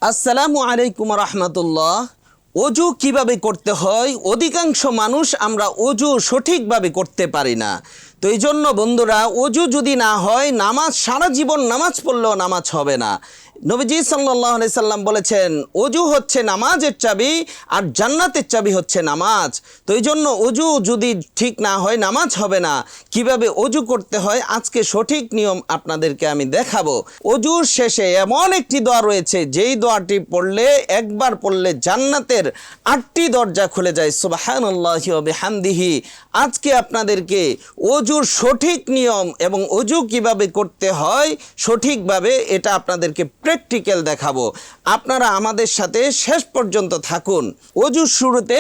আসসালামু আলাইকুম রহমতুল্লাহ। অজু কিভাবে করতে হয়? অধিকাংশ মানুষ আমরা অজু সঠিকভাবে করতে পারি না। তো এই জন্য বন্ধুরা, অজু যদি না হয়, নামাজ সারা জীবন নামাজ পড়লেও নামাজ হবে না। নবীজি সাল্লাল্লাহু আলাইহি সাল্লাম বলেছেন, অজু হচ্ছে নামাজের চাবি, আর জান্নাতের চাবি হচ্ছে নামাজ। তো এই জন্য অজু যদি ঠিক না হয়, নামাজ হবে না। কিভাবে অজু করতে হয় আজকে সঠিক নিয়ম আপনাদেরকে আমি দেখাবো। অজুর শেষে এমন একটি দোয়া রয়েছে, যেই দোয়াটি পড়লে, একবার পড়লে জান্নাতের 8টি দরজা খুলে যায়। সুবহানাল্লাহি ওয়া বিহামদিহি। আজকে আপনাদেরকে অজুর সঠিক নিয়ম এবং অজু কিভাবে করতে হয় সঠিকভাবে, এটা আপনাদেরকে প্র্যাকটিক্যাল দেখাবো। আপনারা আমাদের সাথে শেষ পর্যন্ত থাকুন। অজুর শুরুতে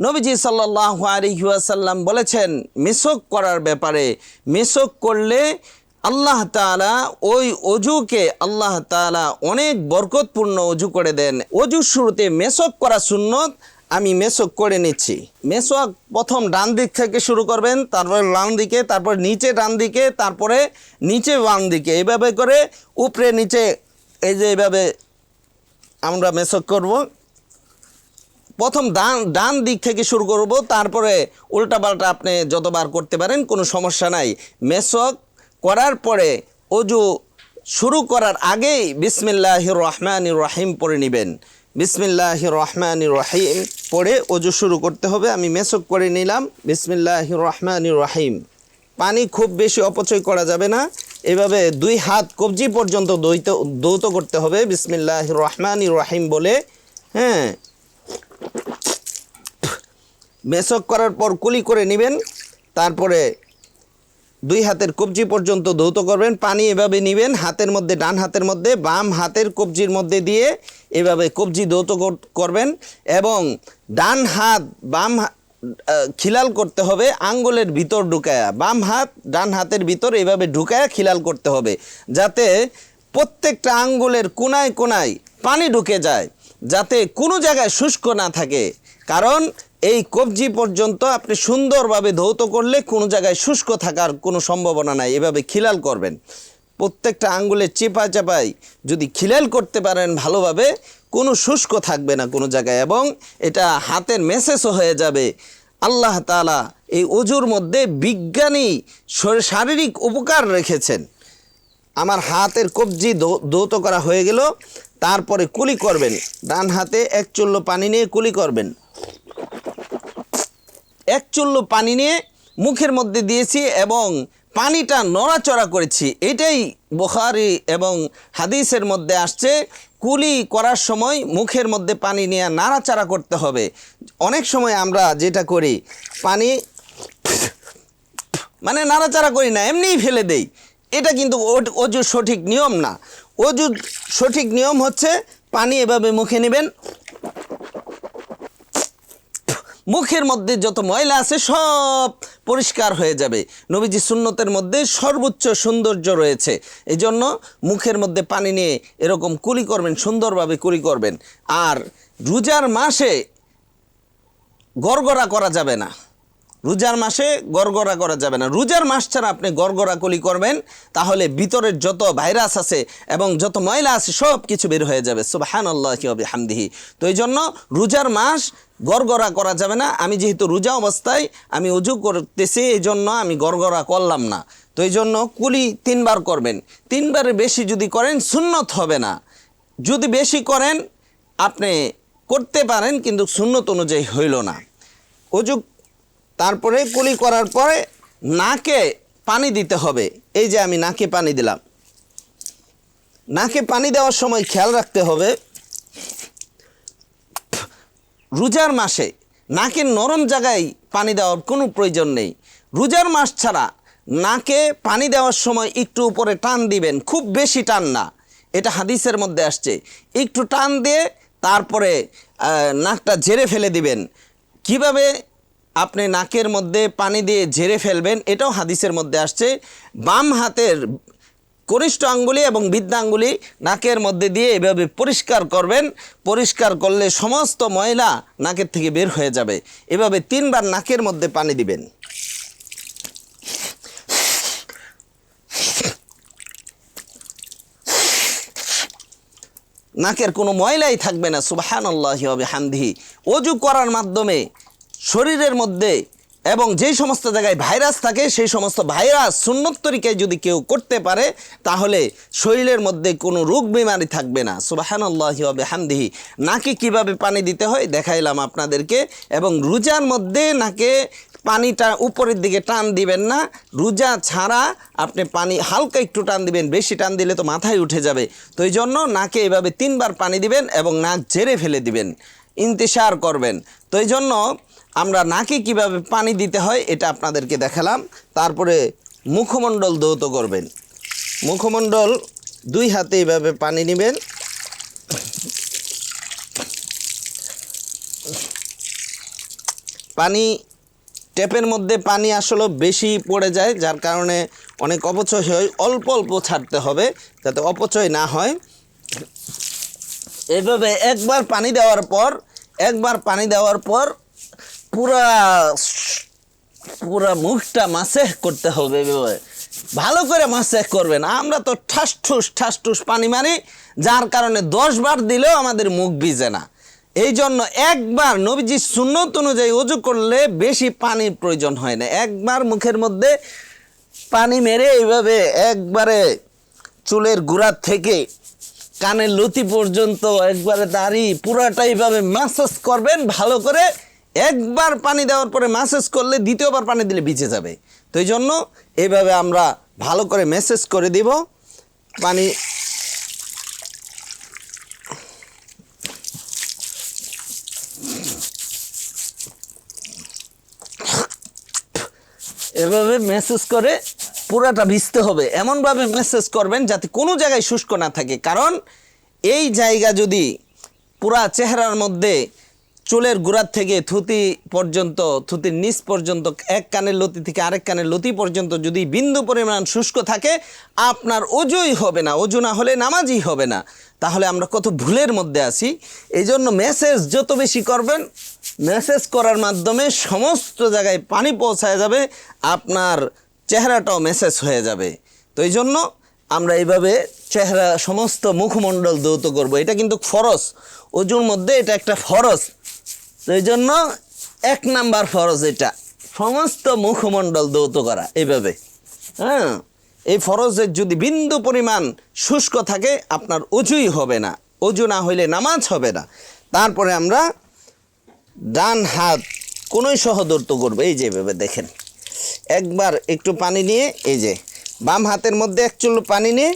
নবীজি সাল্লাল্লাহু আলাইহি ওয়াসাল্লাম বলেছেন মেসক করার ব্যাপারে। মেসক করলে আল্লাহ তাআলা ওই অজুকে আল্লাহ তাআলা অনেক বরকতপূর্ণ অজু করে দেন। অজুর শুরুতে মেসক করা সুন্নত। আমি মেসক করে নিচ্ছি। মেসওয়াক প্রথম ডান দিক থেকে শুরু করবেন, তারপরে বাম দিকে, তারপর নিচে ডান দিকে, তারপরে নিচে বাম দিকে, এইভাবে করে উপরে নিচে, এই যে এইভাবে আমরা মেসক করব। প্রথম ডান দিক থেকে শুরু করব, তারপরে উল্টাপাল্টা আপনি যতবার করতে পারেন, কোনো সমস্যা নাই। মেসক করার পরে অজু শুরু করার আগেই বিসমিল্লাহির রহমানির রহিম পড়ে নেবেন। বিসমিল্লাহির রহমানির রহিম পড়ে অজু শুরু করতে হবে। আমি মেসক করে নিলাম। বিসমিল্লাহির রহমানির রহিম। পানি খুব বেশি অপচয় করা যাবে না। এভাবে 2 হাত কবজি পর্যন্ত দৌত করতে হবে বিসমিল্লাহির রহমানির রহিম বলে। হ্যাঁ, মেসক করার পর কুলি করে নেবেন। তারপরে 2 হাতের কবজি পর্যন্ত ধৌত করবেন। পানি এভাবে নেবেন হাতের মধ্যে, ডান হাতের মধ্যে, বাম হাতের কবজির মধ্যে দিয়ে এভাবে কবজি ধৌত করবেন। এবং ডান হাত বাম খিলাল করতে হবে আঙ্গুলের ভিতর ঢুকায়া। বাম হাত ডান হাতের ভিতর এভাবে ঢুকায়া খিলাল করতে হবে, যাতে প্রত্যেকটা আঙ্গুলের কোনায় কোনায় পানি ঢুকে যায়, যাতে কোনো জায়গায় শুষ্ক না থাকে। কারণ এই কবজি পর্যন্ত আপনি সুন্দরভাবে ধৌত করলে কোনো জায়গায় শুষ্ক থাকার কোনো সম্ভাবনা নাই। এভাবে খিলাল করবেন। প্রত্যেকটা আঙ্গুলে চেপা চাপাই যদি খিলাল করতে পারেন ভালোভাবে, কোনো শুষ্ক থাকবে না কোনো জায়গায়, এবং এটা হাতের মেসেজও হয়ে যাবে। আল্লাহ তাআলা এই অজুর মধ্যে বিজ্ঞানী শারীরিক উপকার রেখেছেন। আমার হাতের কবজি ধৌত করা হয়ে গেল। তারপরে কুলি করবেন। ডান হাতে 1 চুল্লু পানি নিয়ে কুলি করবেন। 1 চুল্লু পানি নিয়ে মুখের মধ্যে দিয়েছি এবং পানিটা নড়াচড়া করেছি। এটাই বুখারী এবং হাদিসের মধ্যে আসছে, কুলি করার সময় মুখের মধ্যে পানি নিয়ে নাড়াচাড়া করতে হবে। অনেক সময় আমরা যেটা করি, পানি মানে নাড়াচাড়া করি না, এমনিই ফেলে দেই। এটা কিন্তু অজুর সঠিক নিয়ম না। অজুর সঠিক নিয়ম হচ্ছে পানি এভাবে মুখে নেবেন, মুখের মধ্যে যত ময়লা আছে সব পরিষ্কার হয়ে যাবে। নবীজি সুন্নতের মধ্যে সর্বোচ্চ সৌন্দর্য রয়েছে। এই জন্য মুখের মধ্যে পানি নিয়ে এরকম কুলি করবেন, সুন্দরভাবে কুলি করবেন। আর রোজার মাসে গড়গড়া করা যাবে না। রোজার মাসে গড়গড়া করা যাবে না। রোজার মাস ছাড়া আপনি গড়গড়া কুলি করবেন, তাহলে ভিতরের যত ভাইরাস আছে এবং যত ময়লা আছে সব কিছু বের হয়ে যাবে। সুবহানাল্লাহি ওয়া বিহামদিহি। তো এই জন্য রোজার মাস গড়গড়া করা যাবে না। আমি যেহেতু রোজা অবস্থায় আমি অজু করতেছি, এই জন্য আমি গড়গড়া করলাম না। তো এই জন্য কুলি 3 বার করবেন। 3 বারের বেশি যদি করেন সুন্নত হবে না। যদি বেশি করেন আপনি করতে পারেন, কিন্তু সুন্নত অনুযায়ী হইল না। অজু তারপরে কুলি করার পরে নাকে পানি দিতে হবে। এই যে আমি নাকে পানি দিলাম। নাকে পানি দেওয়ার সময় খেয়াল রাখতে হবে, রোজার মাসে নাকের নরম জায়গায় পানি দেওয়ার কোনো প্রয়োজন নেই। রোজার মাস ছাড়া নাকে পানি দেওয়ার সময় একটু উপরে টান দিবেন, খুব বেশি টান না। এটা হাদিসের মধ্যে আসছে। একটু টান দিয়ে তারপরে নাকটা ঝেড়ে ফেলে দিবেন। কিভাবে আপনি নাকের মধ্যে পানি দিয়ে ঝেড়ে ফেলবেন এটাও হাদিসের মধ্যে আসছে। বাম হাতের কনিষ্ঠ আঙ্গুলি এবং বৃদ্ধা আঙ্গুলি নাকের মধ্যে দিয়ে এভাবে পরিষ্কার করবেন। পরিষ্কার করলে সমস্ত ময়লা নাকের থেকে বের হয়ে যাবে। এভাবে 3 বার নাকের মধ্যে পানি দিবেন। নাকের কোনো ময়লাই থাকবে না। সুবহানাল্লাহি ওয়া বিহামদিহি। অজু করার মাধ্যমে শরীরের মধ্যে এবং যেই সমস্ত জায়গায় ভাইরাস থাকে সেই সমস্ত ভাইরাস সুন্নত তরিকায় যদি কেউ করতে পারে তাহলে শরীরের মধ্যে কোনো রোগ বিমারি থাকবে না। সুবহানাল্লাহি ওয়া বিহামদিহি। নাকে কিভাবে পানি দিতে হয় দেখাইলাম আপনাদেরকে। এবং রোজার মধ্যে নাকে পানিটা উপরের দিকে টান দিবেন না, রোজা ছাড়া আপনি পানি হালকা একটু টান দিবেন, বেশি টান দিলে তো মাথায় উঠে যাবে। তো এই জন্য নাকে এভাবে 3 বার পানি দিবেন এবং নাক ঝেড়ে ফেলে দিবেন, ইন্তিশার করবেন। তো এই জন্য আমরা নাকে কিভাবে পানি দিতে হয় এটা আপনাদেরকে দেখালাম। তারপরে মুখমণ্ডল ধৌত করবেন। মুখমণ্ডল 2 হাতে এইভাবে পানি নেবেন, পানি ট্যাপের মধ্যে পানি আসলে বেশি পড়ে যায়, যার কারণে অনেক অপচয় হয়। অল্প অল্প ছাড়তে হবে যাতে অপচয় না হয়। এভাবে একবার পানি দেওয়ার পর পুরা মুখটা মাসেহ করতে হবে। এভাবে ভালো করে মাসেহ করবেন। আমরা তো ঠাস পানি মারি, যার কারণে 10 বার দিলেও আমাদের মুখ ভিজে না। এই জন্য একবার নবীজির সুন্নত অনুযায়ী ওযু করলে বেশি পানির প্রয়োজন হয় না। একবার মুখের মধ্যে পানি মেরে এইভাবে একবারে চুলের গোড়া থেকে কানের লতি পর্যন্ত একবারে দাড়ি পুরাটা এইভাবে ম্যাসাজ করবেন ভালো করে। একবার পানি দেওয়ার পরে ম্যাসাজ করলে দ্বিতীয়বার পানি দিলে ভিজে যাবে। তো এই জন্য এইভাবে আমরা ভালো করে ম্যাসাজ করে দিব। পানি এভাবে ম্যাসাজ করে পুরাটা ভিজতে হবে। এমনভাবে ম্যাসাজ করবেন যাতে কোনো জায়গায় শুষ্ক না থাকে, কারণ এই জায়গা যদি পুরা চেহারার মধ্যে চুলের গোড়ার থেকে থুতি পর্যন্ত, থুতির নিচ পর্যন্ত, এক কানের লতি থেকে আরেক কানের লতি পর্যন্ত যদি বিন্দু পরিমাণ শুষ্ক থাকে আপনার ওযুই হবে না। ওযু না হলে নামাজই হবে না। তাহলে আমরা কত ভুলের মধ্যে আছি। এই জন্য ম্যাসেজ যত বেশি করবেন, ম্যাসেজ করার মাধ্যমে সমস্ত জায়গায় পানি পৌঁছায় যাবে, আপনার চেহারাটাও ম্যাসেজ হয়ে যাবে। তো এই জন্য আমরা এইভাবে চেহারা সমস্ত মুখমণ্ডল ধৌত করব। এটা কিন্তু ফরজ, ওযুর মধ্যে এটা একটা ফরজ। তো এই জন্য 1 নাম্বার ফরজ এটা, সমস্ত মুখমণ্ডল ধৌত করা এইভাবে। হ্যাঁ, এই ফরজের যদি বিন্দু পরিমাণ শুষ্ক থাকে আপনার ওযুই হবে না। ওযু না হইলে নামাজ হবে না। তারপরে আমরা ডান হাত কোনোই সহ ধৌত করবো। এই যে এভাবে দেখেন, একবার একটু পানি নিয়ে এই যে বাম হাতের মধ্যে 1 চুল পানি নিয়ে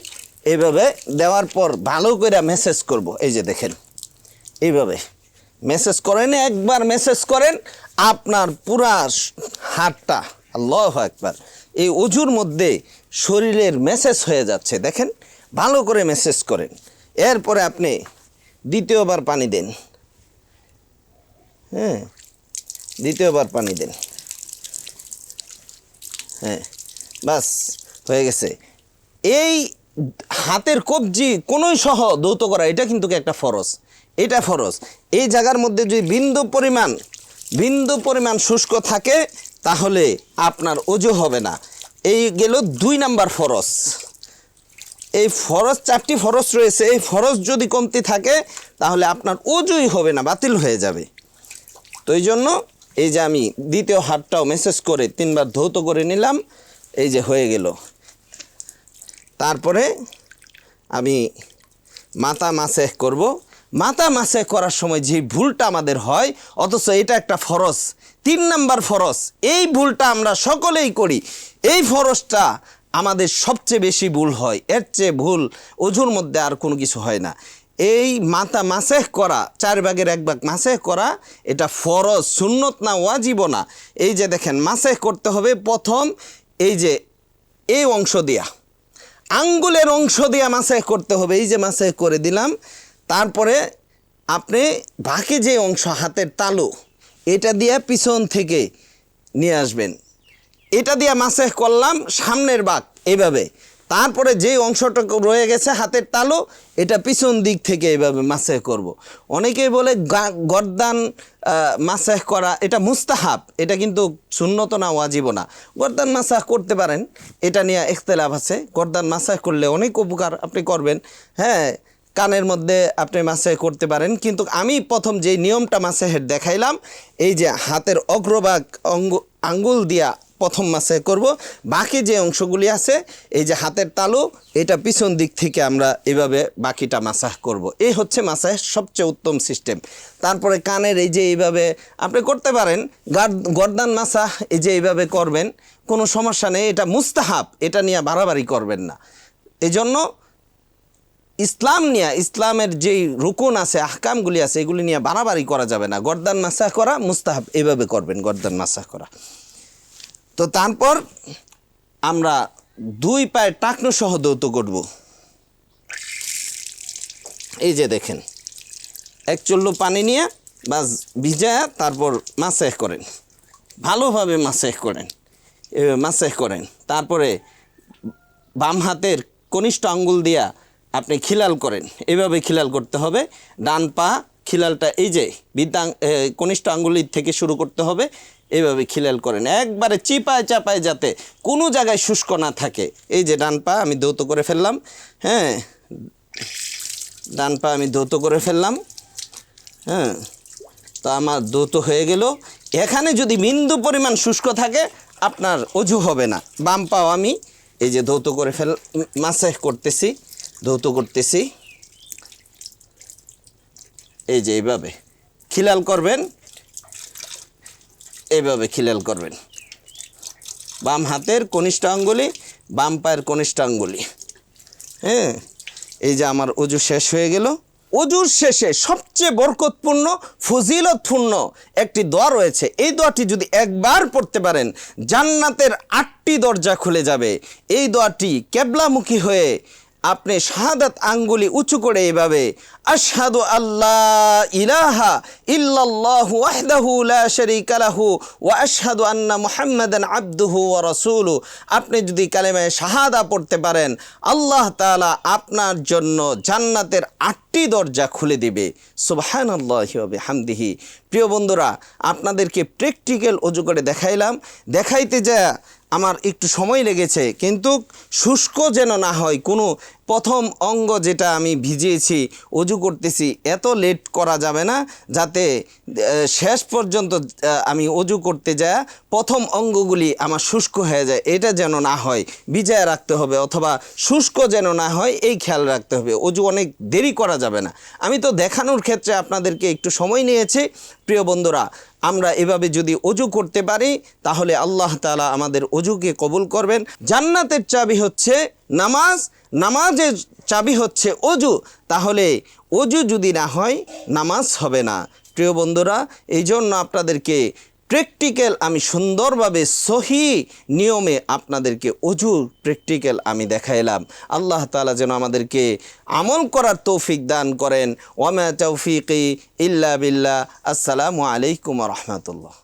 এইভাবে দেওয়ার পর ভালো করে মেসেজ করব। এই যে দেখেন এইভাবে মেসেজ করেন, একবার মেসেজ করেন আপনার পুরা হাতটা, আল্লাহু আকবার, এই ওযুর মধ্যে শরীরের মেসেজ হয়ে যাচ্ছে। দেখেন ভালো করে মেসেজ করেন। এরপরে আপনি দ্বিতীয়বার পানি দেন। হ্যাঁ, দ্বিতীয়বার পানি দেন। হ্যাঁ, বাস হয়ে গেছে। এই হাতের কবজি কোনোই সহ ধৌত করা এটা কিন্তু একটা ফরজ, এটা ফরজ। এই জায়গার মধ্যে যদি বিন্দু পরিমাণ শুষ্ক থাকে তাহলে আপনার ওযু হবে না। এই গেল 2 নাম্বার ফরজ। এই ফরজ 4টি ফরজ রয়েছে। এই ফরজ যদি কমতি থাকে তাহলে আপনার ওযুই হবে না, বাতিল হয়ে যাবে। তো এই জন্য এই যে আমি দ্বিতীয় হাতটাও মেসেজ করে 3 বার ধৌত করে নিলাম। এই যে হয়ে গেল। তারপরে আমি মাথা মাসেহ করব। মাথা মাসেহ করার সময় যে ভুলটা আমাদের হয়, অথচ এটা একটা ফরজ, 3 নাম্বার ফরজ, এই ভুলটা আমরা সকলেই করি। এই ফরজটা আমাদের সবচেয়ে বেশি ভুল হয়। এর চেয়ে ভুল ওযুর মধ্যে আর কোনো কিছু হয় না। এই মাথা মাসেহ করা, 4 ভাগের 1 ভাগ মাসেহ করা, এটা ফরজ, সুন্নত না, ওয়াজিব না। এই যে দেখেন মাসেহ করতে হবে প্রথম এই যে এই অংশ দিয়া, আঙ্গুলের অংশ দিয়া মাসেহ করতে হবে। এই যে মাসেহ করে দিলাম। তারপরে আপনি বাকি যে অংশ হাতের তালু এটা দিয়ে পিছন থেকে নিয়ে আসবেন। এটা দিয়ে মাসেহ করলাম সামনের ভাগ এইভাবে। তারপরে যে অংশটা রয়ে গেছে হাতের তালু এটা পিছন দিক থেকে এইভাবে মাসেহ করব। অনেকেই বলে গর্দান মাসেহ করা এটা মুস্তাহাব, এটা কিন্তু সুন্নত না, ওয়াজিব না। গর্দান মাসেহ করতে পারেন, এটা নিয়ে ইখতিলাফ আছে। গর্দান মাসেহ করলে অনেক উপকার আপনি করবেন। হ্যাঁ, কানের মধ্যে আপনি মাসে করতে পারেন, কিন্তু আমি প্রথম যে নিয়মটা মাসেহের দেখাইলাম, এই যে হাতের অগ্রভাগ আঙ্গুল দিয়া প্রথম মাসে করব, বাকি যে অংশগুলি আছে এই যে হাতের তালু, এটা পিছন দিক থেকে আমরা এভাবে বাকিটা মাসাহ করব। এই হচ্ছে মাসাহের সবচেয়ে উত্তম সিস্টেম। তারপরে কানের এই যে এইভাবে আপনি করতে পারেন, গর্দান মাসাহ এই যে এইভাবে করবেন, কোনো সমস্যা নেই, এটা মুস্তাহাব, এটা নিয়ে বাড়াবাড়ি করবেন না। এই জন্য ইসলামের যেই রুকুন আছে, আহকামগুলি আছে, এগুলি নিয়ে বাড়াবাড়ি করা যাবে না। গর্দান মাসাহ করা মুস্তাহাব, এইভাবে করবেন গর্দান মাসাহ করা। তো তারপর আমরা 2 পায়ের টাকনো সহ দৌত করব। এই যে দেখেন, 1 চুল্লু পানি নিয়ে বাস ভিজায়া তারপর মাসেহ করেন, ভালোভাবে মাসেহ করেন, মাসেহ করেন। তারপরে বাম হাতের কনিষ্ঠ আঙ্গুল দিয়া আপনি খিলাল করেন, এভাবে খিলাল করতে হবে। ডান পা খিলালটা এই যে কনিষ্ঠ আঙ্গুলির থেকে শুরু করতে হবে, এইভাবে খিলাল করেন, একবারে চিপায় চাপায় যাতে কোনো জায়গায় শুষ্ক না থাকে। এই যে ডান পা আমি দৌত করে ফেললাম, হ্যাঁ, ডান পা আমি দৌত করে ফেললাম, হ্যাঁ, তো আমার দৌত হয়ে গেল। এখানে যদি বিন্দু পরিমাণ শুষ্ক থাকে আপনার অজু হবে না। বাম পাও আমি এই যে দৌত করে মাসেহ করতেছি, দৌত করতেছি, এই যে এইভাবে খিলাল করবেন, এইভাবে খিলাল করবেন। বাম হাতের কনিষ্ঠ আঙ্গুলি, বাম পায়ের কনিষ্ঠ আঙ্গুলি, হ্যাঁ। এই যে আমার অজু শেষ হয়ে গেল। অজুর শেষে সবচেয়ে বরকতপূর্ণ ফজিলতপূর্ণ একটি দোয়া রয়েছে। এই দোয়াটি যদি একবার পড়তে পারেন জান্নাতের 8টি দরজা খুলে যাবে। এই দোয়াটি কেবলামুখী হয়ে আপনি শাহাদাত আঙ্গুলি উঁচু করে এইভাবে আশহাদু আল্লাহ ইলাহা ইল্লাল্লাহু ওয়াহদাহু লা শারীকা লাহু ওয়া আশহাদু আন্না মুহাম্মাদান আবদুহু ওয়া রাসূলুহু, আপনি যদি কালেমায়ে শাহাদা পড়তে পারেন আল্লাহ তাআলা আপনার জন্য জান্নাতের 8টি দরজা খুলে দিবে। সুবহানাল্লাহি ওয়া বিহামদিহি। প্রিয় বন্ধুরা, আপনাদেরকে প্র্যাকটিক্যাল অজু করে দেখাইলাম। দেখাইতে যায় আমার একটু সময় লেগেছে, কিন্তু শুষ্ক যেন না হয়। কোনো প্রথম অঙ্গ যেটা আমি ভিজিয়েছি, অজু করতেছি, এত লেট করা যাবে না, যাতে শেষ পর্যন্ত আমি অজু করতে যায় প্রথম অঙ্গগুলি আমার শুষ্ক হয়ে যায়, এটা যেন না হয়, ভিজায় রাখতে হবে, অথবা শুষ্ক যেন না হয় এই খেয়াল রাখতে হবে। অজু অনেক দেরি করা যাবে না। আমি তো দেখানোর ক্ষেত্রে আপনাদেরকে একটু সময় নিয়েছি। প্রিয় বন্ধুরা, আমরা এভাবে যদি অজু করতে পারি তাহলে আল্লাহ তাআলা আমাদের অজুকে কবুল করবেন। জান্নাতের চাবি হচ্ছে নামাজ, নামাজের চাবি হচ্ছে অজু। তাহলে অজু যদি না হয় নামাজ হবে না। প্রিয় বন্ধুরা, এই জন্য আপনাদেরকে প্র্যাকটিক্যাল আমি সুন্দরভাবে সহি নিয়মে আপনাদেরকে অজু প্র্যাকটিক্যাল আমি দেখাইলাম। আল্লাহ তাআলা যেন আমাদেরকে আমল করার তৌফিক দান করেন। ওয়া মা তাওফিকি ইল্লা বিল্লাহ। আসসালামু আলাইকুম ওয়া রাহমাতুল্লাহ।